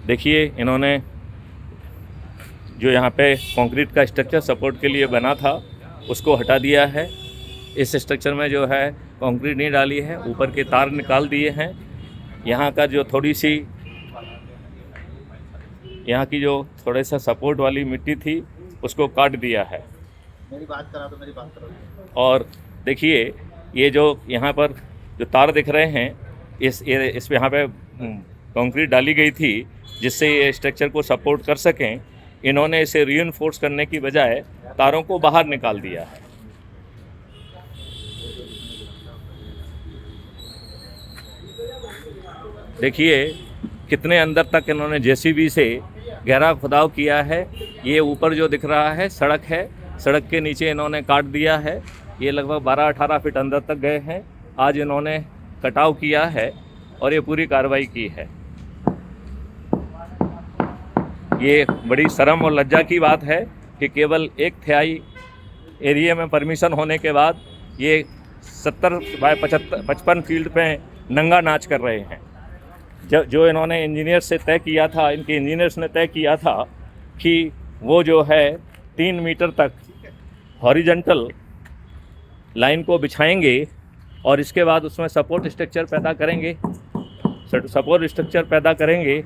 देखिए, इन्होंने जो यहाँ पे कंक्रीट का स्ट्रक्चर सपोर्ट के लिए बना था उसको हटा दिया है। इस स्ट्रक्चर में जो है कंक्रीट नहीं डाली है, ऊपर के तार निकाल दिए हैं। यहाँ का जो यहाँ की जो थोड़े सा सपोर्ट वाली मिट्टी थी उसको काट दिया है। मेरी बात करो। और देखिए, ये जो यहाँ पर जो तार दिख रहे हैं, इस पे यहाँ पे कंक्रीट डाली गई थी जिससे ये स्ट्रक्चर को सपोर्ट कर सकें। इन्होंने इसे रीइंफोर्स करने की बजाय तारों को बाहर निकाल दिया है। देखिए कितने अंदर तक इन्होंने जेसीबी से गहरा खुदाव किया है। ये ऊपर जो दिख रहा है सड़क है, सड़क के नीचे इन्होंने काट दिया है। ये लगभग 12-18 फीट अंदर तक गए हैं। आज इन्होंने कटाव किया है और ये पूरी कार्रवाई की है। ये बड़ी शर्म और लज्जा की बात है कि केवल 1/3 एरिया में परमिशन होने के बाद ये 70 बाय 55 फील्ड पे नंगा नाच कर रहे हैं। जो इन्होंने इंजीनियर से तय किया था, इनके इंजीनियर्स ने तय किया था कि वो जो है 3 मीटर तक हॉरिजॉन्टल लाइन को बिछाएंगे और इसके बाद उसमें सपोर्ट स्ट्रक्चर पैदा करेंगे